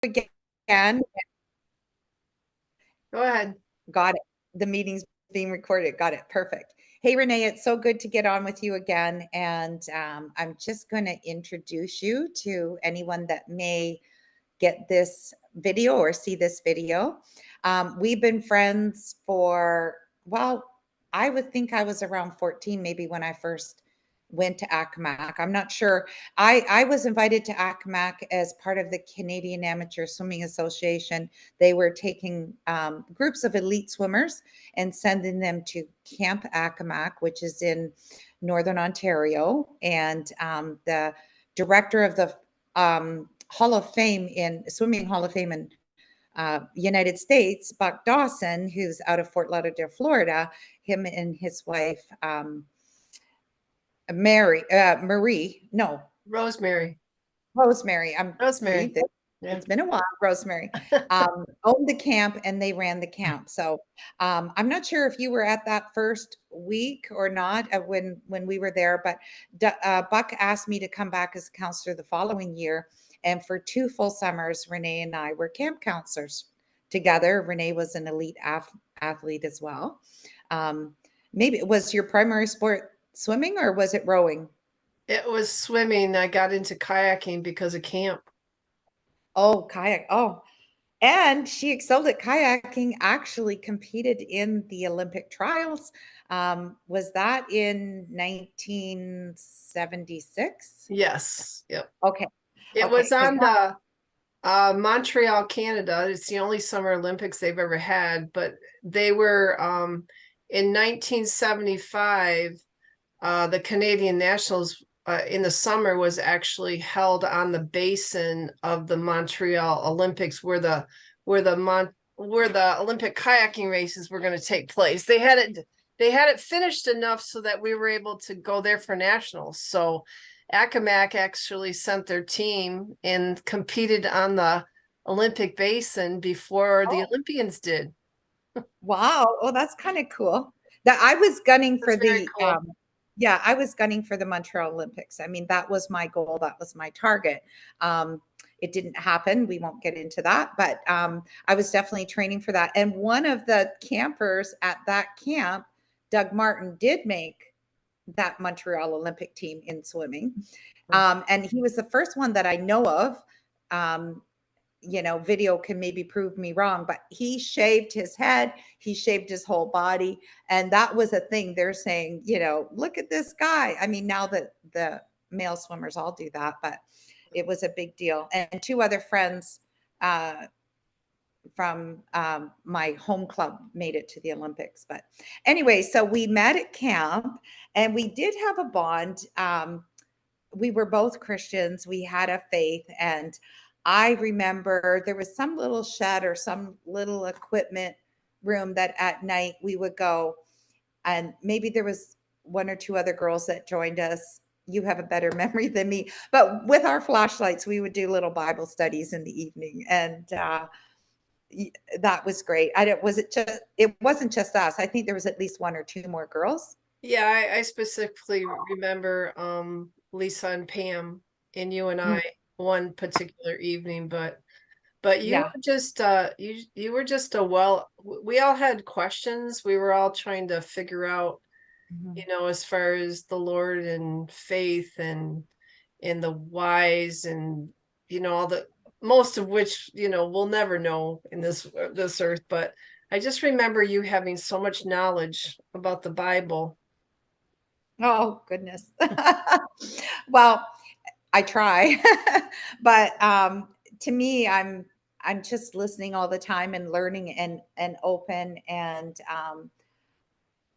again. Go ahead. Got it. The meeting's being recorded. Got it. Perfect. Hey, Renee, it's so good to get on with you again. And I'm just going to introduce you to anyone that may get this video or see this video. We've been friends for, well, I would think I was around 14, maybe when I first went to ACMAC. I'm not sure. I was invited to ACMAC as part of the Canadian Amateur Swimming Association. They were taking groups of elite swimmers and sending them to Camp ACMAC, which is in Northern Ontario. And the director of the Hall of Fame in Swimming Hall of Fame in United States, Buck Dawson, who's out of Fort Lauderdale, Florida, him and his wife, Marie, no, Rosemary. Rosemary. See, Rosemary. Yeah. it's been a while. Rosemary owned the camp and they ran the camp. So I'm not sure if you were at that first week or not when we were there, but Buck asked me to come back as a counselor the following year. And for 2 full summers, Renee and I were camp counselors together. Renee was an elite athlete as well. Maybe was your primary sport swimming or was it rowing? It was swimming. I got into kayaking because of camp. Oh, kayak. Oh, and she excelled at kayaking, actually competed in the Olympic trials. Was that in 1976? Yes. Yep. Okay. It Okay. was on the Montreal, Canada. It's the only Summer Olympics they've ever had, but they were in 1975. The Canadian Nationals in the summer was actually held on the basin of the Montreal Olympics, where the Olympic kayaking races were going to take place. They had it finished enough so that we were able to go there for nationals. So Accomack actually sent their team and competed on the Olympic basin before the Olympians did. Wow. Oh, that's kind of cool. That I was gunning That's for very the cool. yeah, I was gunning for the Montreal Olympics. I mean, that was my goal. That was my target. It didn't happen. We won't get into that, but I was definitely training for that. And one of the campers at that camp, Doug Martin, did make that Montreal Olympic team in swimming. And he was the first one that I know of. Video can maybe prove me wrong, but he shaved his head, he shaved his whole body. And that was a thing. They're saying, look at this guy. I mean, now that the male swimmers all do that, but it was a big deal. And 2 other friends from my home club made it to the Olympics. But anyway, so we met at camp and we did have a bond. We were both Christians. We had a faith. And I remember there was some little shed or some little equipment room that at night we would go, and maybe there was 1 or 2 other girls that joined us. You have a better memory than me, but with our flashlights, we would do little Bible studies in the evening, and that was great. I don't. Was it just? It wasn't just us. I think there was at least 1 or 2 more girls. Yeah, I specifically remember Lisa and Pam and you and Mm, I one particular evening, but you yeah. were just you were just we all had questions. We were all trying to figure out, Mhm. as far as the Lord and faith and the whys and all the most of which, we'll never know in this earth, but I just remember you having so much knowledge about the Bible. Oh, goodness. Well, I try. But to me, I'm just listening all the time and learning and open, and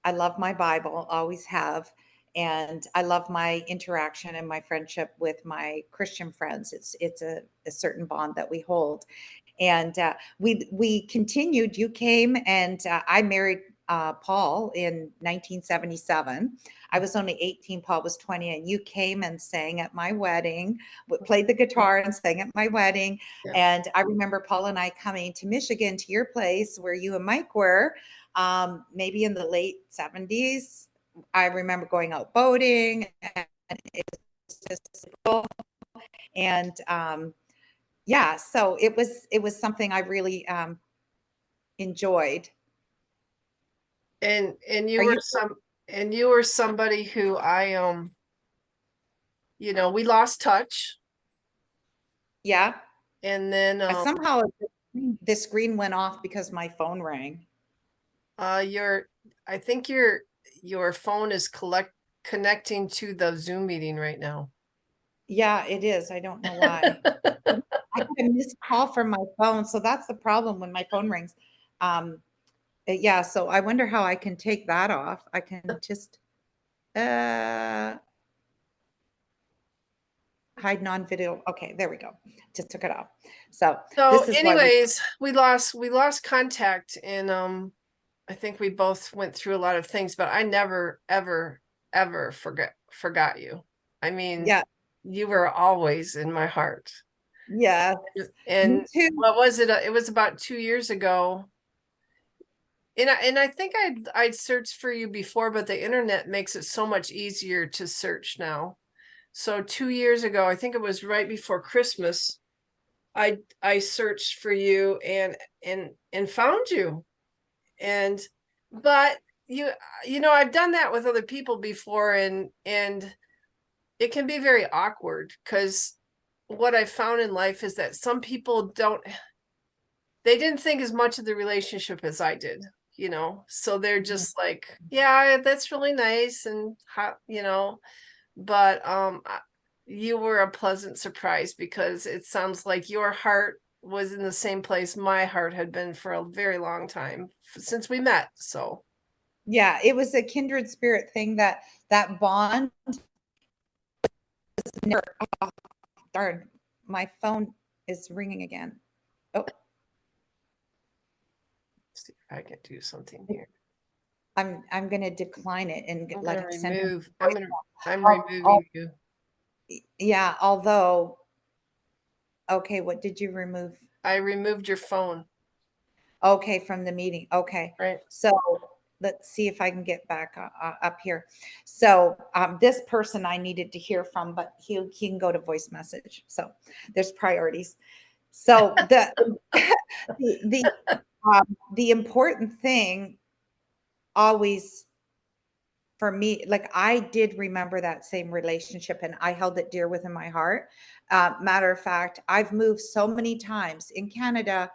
I love my Bible, always have. And I love my interaction and my friendship with my Christian friends. It's a certain bond that we hold. And we continued. You came and I married Paul in 1977. I was only 18. Paul was 20, and you came and sang at my wedding, played the guitar and sang at my wedding. Yeah. And I remember Paul and I coming to Michigan to your place where you and Mike were, maybe in the late 70s. I remember going out boating, and it was just cool. And yeah, so it was something I really enjoyed. And Are you? you were somebody who I we lost touch. Yeah. And then Somehow the screen went off because my phone rang. your I think your phone is connecting to the Zoom meeting right now. Yeah, it is. I don't know why. I got a missed call from my phone, so that's the problem when my phone rings. Yeah, so I wonder how I can take that off. I can just uh hide non-video. Okay, there we go. Just took it off. So So this is why anyways, we lost contact, and I think we both went through a lot of things, but I never ever forgot you. I mean, yeah, you were always in my heart. yes. Me And too. what was it? It was about 2 years ago. And I think I'd searched for you before, but the internet makes it so much easier to search now. So 2 years ago, I think it was right before Christmas, I searched for you and found you. And but I've done that with other people before, and it can be very awkward, because what I found in life is that some people they didn't think as much of the relationship as I did, so they're just like, yeah, that's really nice and hot, but you were a pleasant surprise, because it sounds like your heart was in the same place my heart had been for a very long time since we met. So Yeah, it was a kindred spirit thing, that bond was never. Oh, darn, my phone is ringing again. Oh, let's see if I can do something here. I'm going to decline it and I'm let gonna it send him. remove. I'm Oh, oh, removing you. yeah, although, okay, what did you remove? I removed your phone. Okay, from the meeting. Okay. Right. So let's see if I can get back up here. So this person I needed to hear from, but he can go to voice message. So there's priorities. So the the important thing always for me, like I did remember that same relationship and I held it dear within my heart. Matter of fact, I've moved so many times in Canada.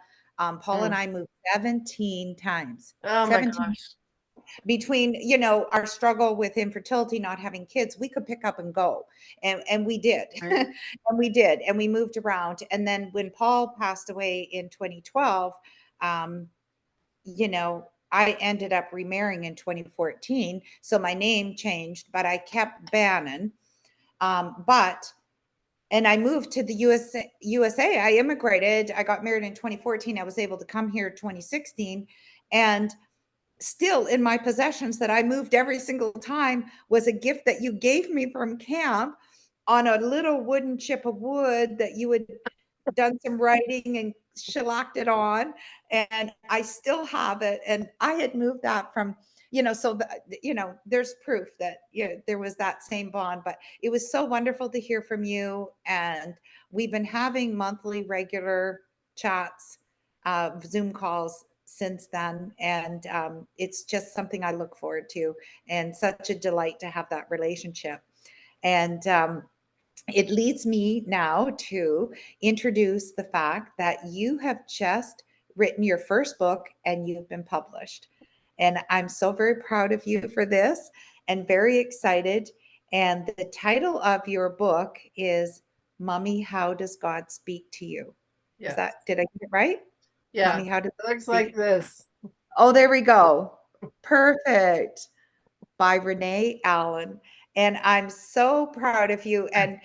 Paul and I moved 17 times. Oh my 17 gosh. between our struggle with infertility, not having kids, we could pick up and go, and we did. Right. And we did, and we moved around. And then when Paul passed away in 2012, um, I ended up remarrying in 2014. So my name changed, but I kept Bannon. But and I moved to the USA. I immigrated. I got married in 2014. I was able to come here 2016. And still in my possessions that I moved every single time was a gift that you gave me from camp on a little wooden chip of wood that you had done some writing and shellacked it on, and I still have it. And I had moved that from, so there's proof that there was that same bond. But it was so wonderful to hear from you, and we've been having monthly regular chats, Zoom calls since then, and it's just something I look forward to, and such a delight to have that relationship. And it leads me now to introduce the fact that you have just written your first book and you've been published. And I'm so very proud of you for this and very excited. And the title of your book is Mommy, How Does God Speak to You? Yes. Did I get it right? Yeah. Mommy, how does It God looks like speak? this. Oh, there we go. Perfect. By Renee Allen. And I'm so proud of you. And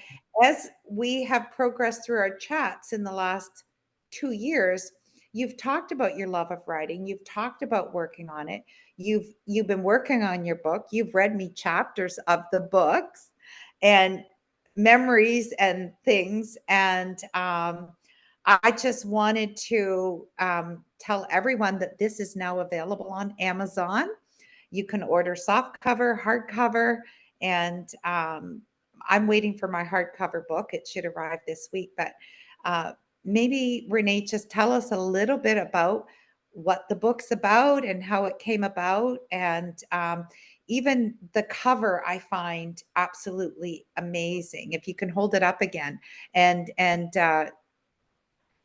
as we have progressed through our chats in the last 2 years, you've talked about your love of writing. You've talked about working on it. You've been working on your book. You've read me chapters of the books and memories and things. And I just wanted to tell everyone that this is now available on Amazon. You can order soft cover, hardcover, and I'm waiting for my hardcover book. It should arrive this week, but maybe Renee, just tell us a little bit about what the book's about and how it came about. And even the cover, I find absolutely amazing. If you can hold it up again and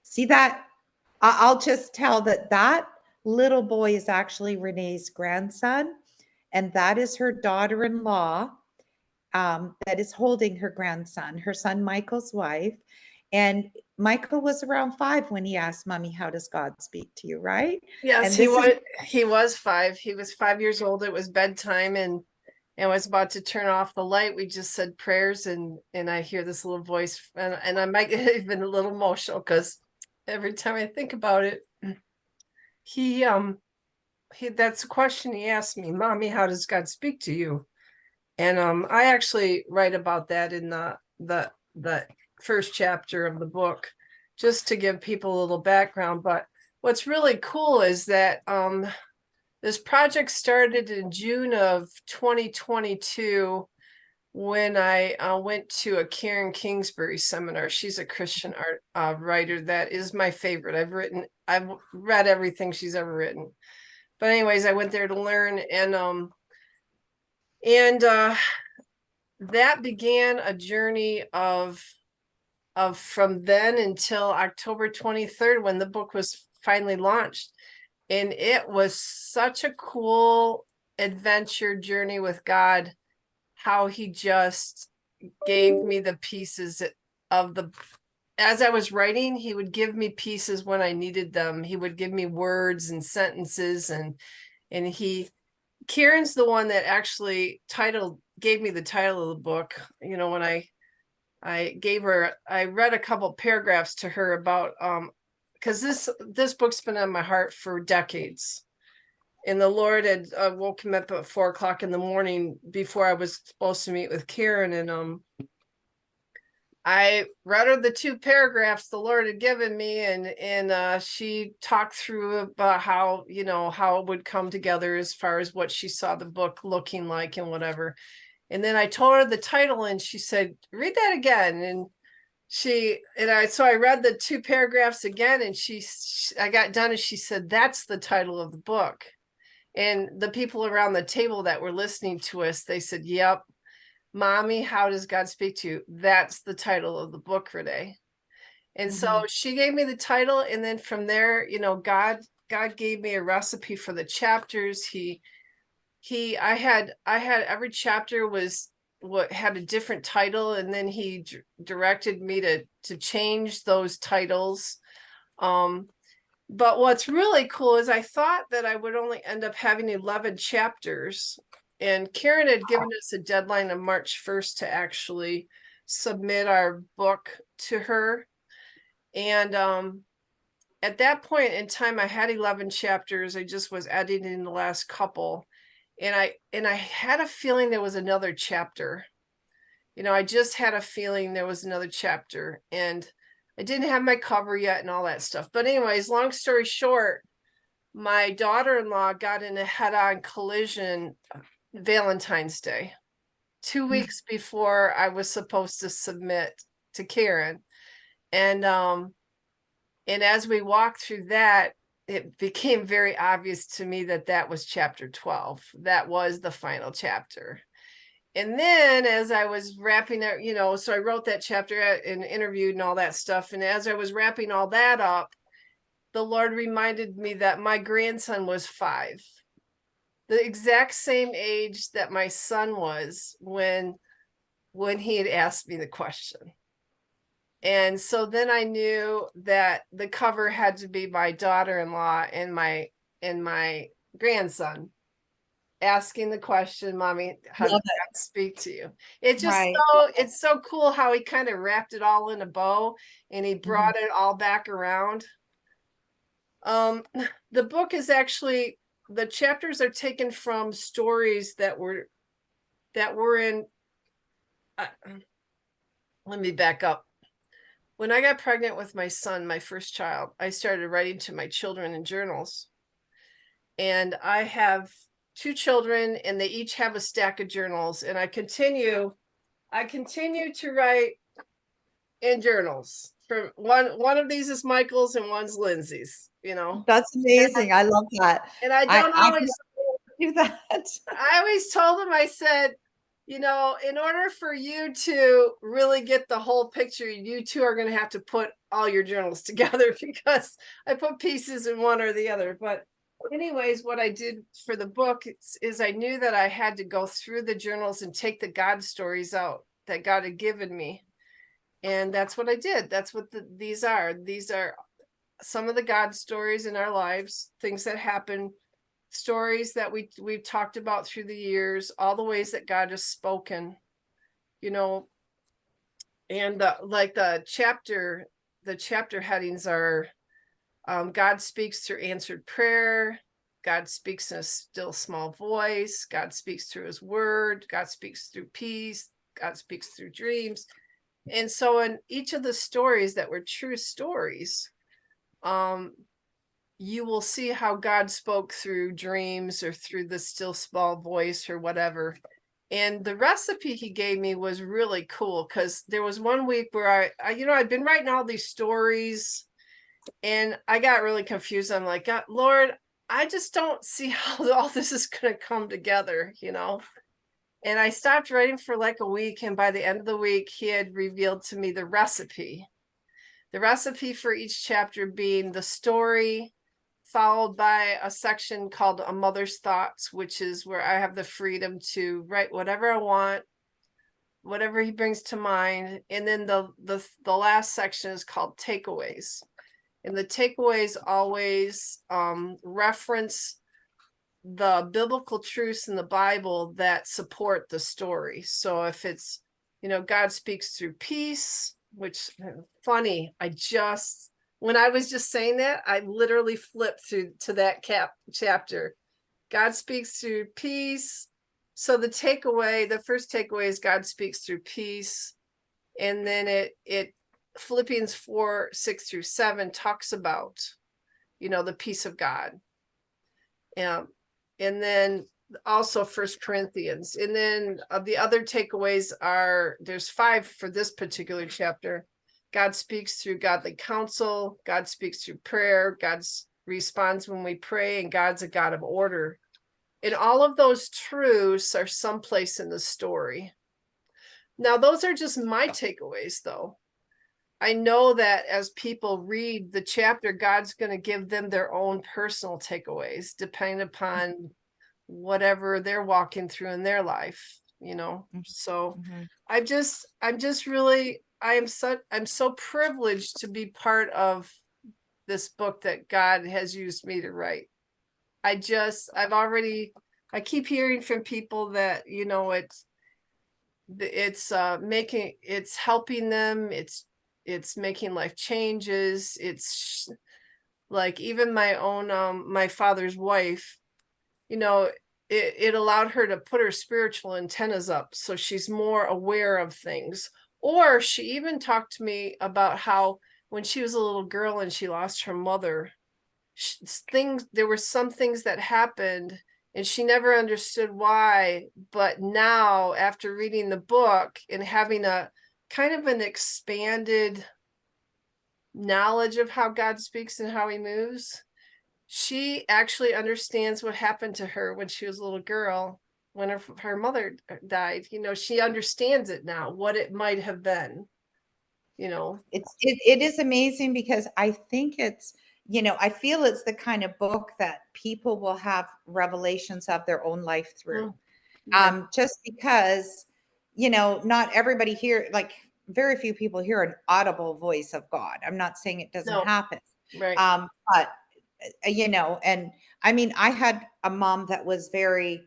see that, I'll just tell that that little boy is actually Renee's grandson, and that is her daughter-in-law that is holding her grandson, her son Michael's wife. And Michael was around 5 when he asked Mommy, how does God speak to you, right? Yes, And this is he was 5. He was 5 years old. It was bedtime and was about to turn off the light. We just said prayers and I hear this little voice and I might get even a little emotional because every time I think about it, he that's the question he asked me, Mommy, how does God speak to you? And I actually write about that in the first chapter of the book, just to give people a little background. But what's really cool is that this project started in June of 2022 when I went to a Karen Kingsbury seminar. She's a Christian art writer that is my favorite. I've read everything she's ever written. But anyways, I went there to learn, and that began a journey of from then until October 23rd when the book was finally launched. And it was such a cool adventure journey with God, how he just gave me the pieces of the, as I was writing, he would give me pieces when I needed them. He would give me words and sentences, and Karen's the one that actually gave me the title of the book. You know, when I read a couple paragraphs to her about because this book's been on my heart for decades, and the Lord had woke him up at 4:00 in the morning before I was supposed to meet with Karen, and I read her the 2 paragraphs the Lord had given me, and she talked through about how it would come together as far as what she saw the book looking like and whatever. And then I told her the title, and she said, "Read that again." And so I read the 2 paragraphs again, and I got done, and she said, "That's the title of the book." And the people around the table that were listening to us, they said, "Yep, Mommy, how does God speak to you? That's the title of the book, Renee." And so she gave me the title, and then from there, God gave me a recipe for the chapters. I had every chapter was what had a different title, and then he directed me to change those titles. But what's really cool is I thought that I would only end up having 11 chapters, and Karen had given us a deadline of March 1st to actually submit our book to her. And at that point in time, I had 11 chapters. I just was editing the last couple. And I had a feeling there was another chapter. I just had a feeling there was another chapter, and I didn't have my cover yet and all that stuff. But anyways, long story short, my daughter-in-law got in a head-on collision Valentine's Day, 2 weeks before I was supposed to submit to Karen. And as we walked through that, it became very obvious to me that was chapter 12. That was the final chapter. And then as I was wrapping up, so I wrote that chapter and interviewed and all that stuff. And as I was wrapping all that up, the Lord reminded me that my grandson was 5, the exact same age that my son was when he had asked me the question. And so then I knew that the cover had to be my daughter-in-law and my grandson asking the question, Mommy, how does God speak to you? It's so cool how he kind of wrapped it all in a bow, and he brought it all back around. The book is actually, the chapters are taken from stories that were in, let me back up. When I got pregnant with my son, my first child, I started writing to my children in journals. And I have 2 children, and they each have a stack of journals. And I continue to write in journals. from one of these is Michael's and one's Lindsay's, you know. That's amazing. I love that. And I I don't I always do that. I always told him, I said, you know, in order for you to really get the whole picture, you two are going to have to put all your journals together because I put pieces in one or the other. But anyways, what I did for the book is I knew that I had to go through the journals and take the God stories out that God had given me. And that's what I did. That's what these are. These are some of the God stories in our lives, things that happen, stories that we've talked about through the years, all the ways that God has spoken, you know. And like the chapter headings are God speaks through answered prayer, God speaks in a still small voice, God speaks through his word, God speaks through peace, God speaks through dreams. And so in each of the stories that were true stories, you will see how God spoke through dreams or through the still small voice or whatever. And the recipe he gave me was really cool because there was one week where I'd been writing all these stories and I got really confused. I'm like, God, Lord, I just don't see how all this is going to come together, you know? And I stopped writing for like a week. And by the end of the week, he had revealed to me the recipe for each chapter being the story, followed by a section called A Mother's Thoughts, which is where I have the freedom to write whatever I want, whatever he brings to mind. And then the last section is called Takeaways. And the takeaways always reference the biblical truths in the Bible that support the story. So if it's, you know, God speaks through peace, which funny, when I was just saying that, I literally flipped through to that chapter. God speaks through peace. So the first takeaway is God speaks through peace. And then it Philippians 4:6-7 talks about, you know, the peace of God. And then also First Corinthians. And then the other takeaways there's 5 for this particular chapter. God speaks through godly counsel. God speaks through prayer. God responds when we pray, and God's a God of order. And all of those truths are someplace in the story. Now, those are just my takeaways, though. I know that as people read the chapter, God's going to give them their own personal takeaways, depending upon whatever they're walking through in their life, you know. So I'm so privileged to be part of this book that God has used me to write. I keep hearing from people that, you know, it's helping them, it's making life changes. It's like even my own my father's wife, you know, it allowed her to put her spiritual antennas up so she's more aware of things. Or she even talked to me about how when she was a little girl and she lost her mother, there were some things that happened and she never understood why. But now, after reading the book and having a kind of an expanded knowledge of how God speaks and how he moves, she actually understands what happened to her when she was a little girl, when her mother died. You know, she understands it now, what it might have been, you know. It is amazing because I think it's, you know, I feel it's the kind of book that people will have revelations of their own life through. Yeah. Just because, you know, not everybody here, like very few people hear an audible voice of God. I'm not saying it doesn't happen. Right. But you know, and I mean, I had a mom that was very,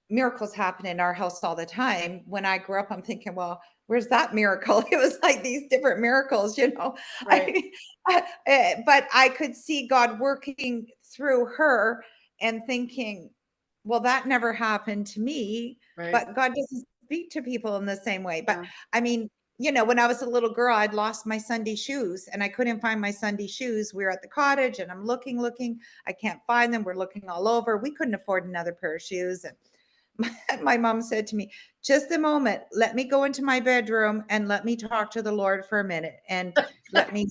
miracles happen in our house all the time. When I grew up, I'm thinking, well, where's that miracle? It was like these different miracles, you know. Right. But I could see God working through her and thinking, well, that never happened to me. Right. But God doesn't speak to people in the same way. But Yeah. I mean, you know, when I was a little girl, I'd lost my Sunday shoes and I couldn't find my Sunday shoes. We were at the cottage and I'm looking. I can't find them. We're looking all over. We couldn't afford another pair of shoes. And my mom said to me, just a moment, let me go into my bedroom and let me talk to the Lord for a minute and let me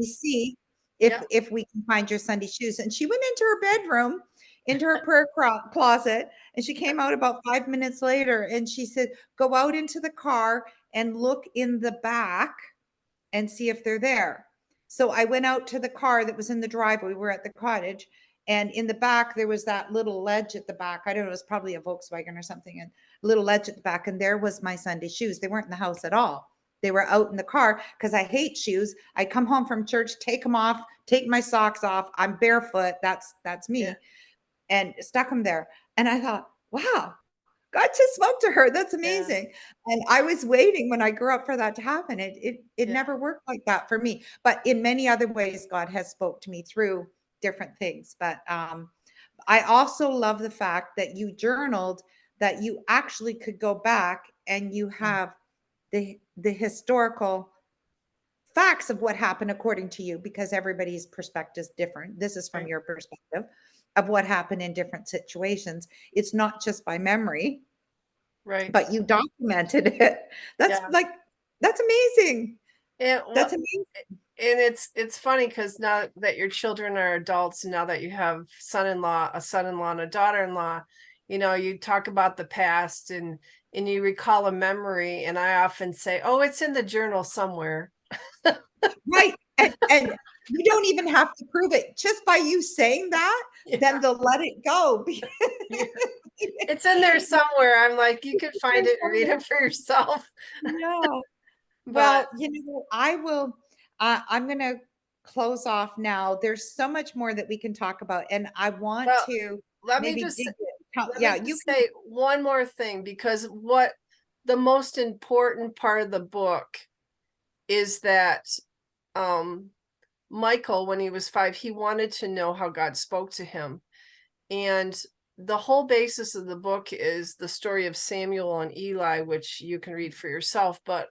see Yeah. if we can find your Sunday shoes. And she went into her bedroom, into her prayer closet, and she came out about 5 minutes later and she said, go out into the car and look in the back and see if they're there. So I went out to the car that was in the driveway. We were at the cottage, and in the back there was that little ledge at the back. I don't know, it was probably a Volkswagen or something, and a little ledge at the back, and there was my Sunday shoes. They weren't in the house at all. They were out in the car because I hate shoes. I come home from church, take them off, take my socks off. I'm barefoot. That's me. Yeah. And stuck them there. And I thought, wow, God just spoke to her. That's Yeah. amazing. And I was waiting when I grew up for that to happen. It Yeah. never worked like that for me. But in many other ways, God has spoke to me through different things. But I also love the fact that you journaled that you actually could go back and you have the historical facts of what happened according to you, because everybody's perspective is different. This is from Right. your perspective of what happened in different situations. It's not just by memory, Right. but you documented it. That's Yeah. like, that's amazing. And That's well, amazing. and it's funny because now that your children are adults, and now that you have a son-in-law and a daughter-in-law, you talk about the past and you recall a memory, and I often say, oh, it's in the journal somewhere. Right. And you don't even have to prove it. Just by you saying that, Yeah. then they'll let it go. Yeah. It's in there somewhere. I'm like, you could find it and read it for yourself. Yeah. But Well, I will, I'm going to close off now. There's so much more that we can talk about, and I want well, to let me maybe just dig it. let Yeah, me you just can. say one more thing, because what the most important part of the book is that um Michael, when he was 5, he wanted to know how God spoke to him. And the whole basis of the book is the story of Samuel and Eli, which you can read for yourself. But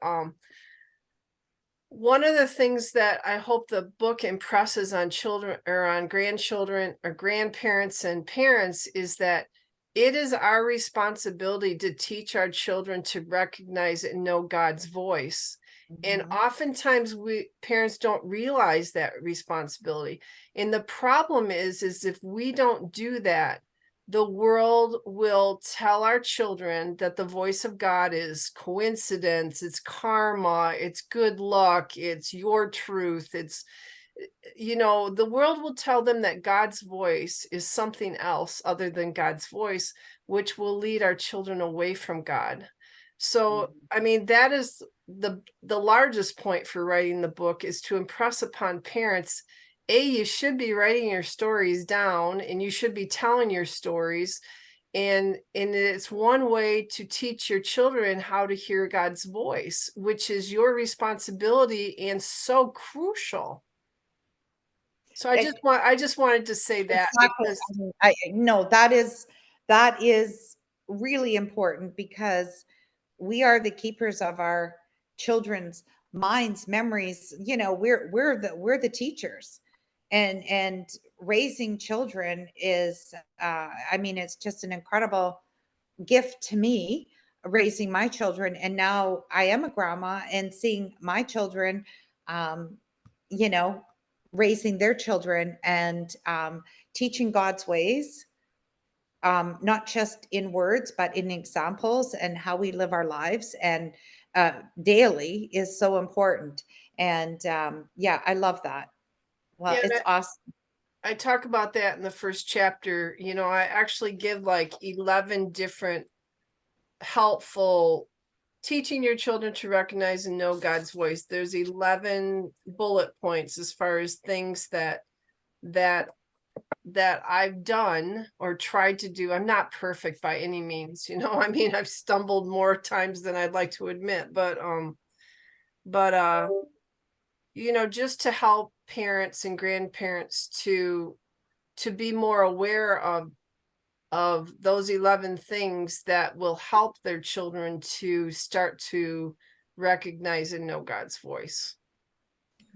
one of the things that I hope the book impresses on children or on grandchildren or grandparents and parents is that it is our responsibility to teach our children to recognize and know God's voice. And Mhm. oftentimes we parents don't realize that responsibility. And the problem is if we don't do that, the world will tell our children that the voice of God is coincidence, it's karma, it's good luck, it's your truth. The world will tell them that God's voice is something else other than God's voice, which will lead our children away from God. So, Mhm. I mean, that is the largest point for writing the book, is to impress upon parents, you should be writing your stories down and you should be telling your stories. And it's one way to teach your children how to hear God's voice, which is your responsibility and so crucial. So I just wanted to say that Exactly. because I no, that is really important because we are the keepers of our children's minds, memories. We're the teachers, and raising children is, I mean, it's just an incredible gift to me, raising my children. And now I am a grandma and seeing my children, um, you know, raising their children and teaching God's ways, not just in words, but in examples and how we live our lives and daily is so important. And yeah, I love that. Well, yeah, it's awesome. I talk about that in the first chapter. I actually give like 11 different helpful teaching your children to recognize and know God's voice. There's 11 bullet points as far as things that that I've done or tried to do. I'm not perfect by any means, I mean, I've stumbled more times than I'd like to admit, but just to help parents and grandparents to be more aware of those 11 things that will help their children to start to recognize and know God's voice.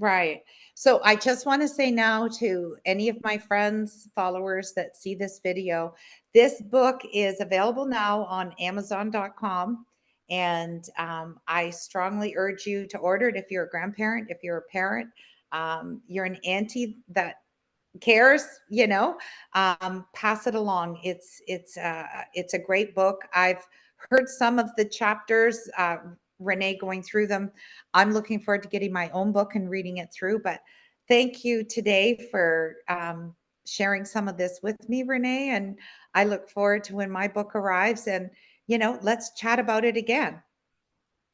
Right. So I just want to say now to any of my friends, followers that see this video, this book is available now on Amazon.com. And I strongly urge you to order it if you're a grandparent, if you're a parent, you're an auntie that cares, pass it along. It's a great book. I've heard some of the chapters, Renee going through them. I'm looking forward to getting my own book and reading it through. But thank you today for sharing some of this with me, Renee. And I look forward to when my book arrives, and let's chat about it again.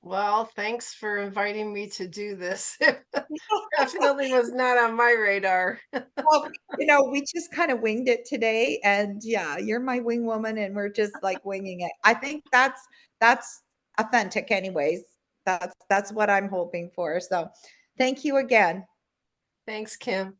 Well, thanks for inviting me to do this. Definitely was not on my radar. Well, we just kind of winged it today, and yeah, you're my wing woman, and we're just like winging it. I think that's authentic anyways. That's what I'm hoping for. So, thank you again. Thanks, Kim.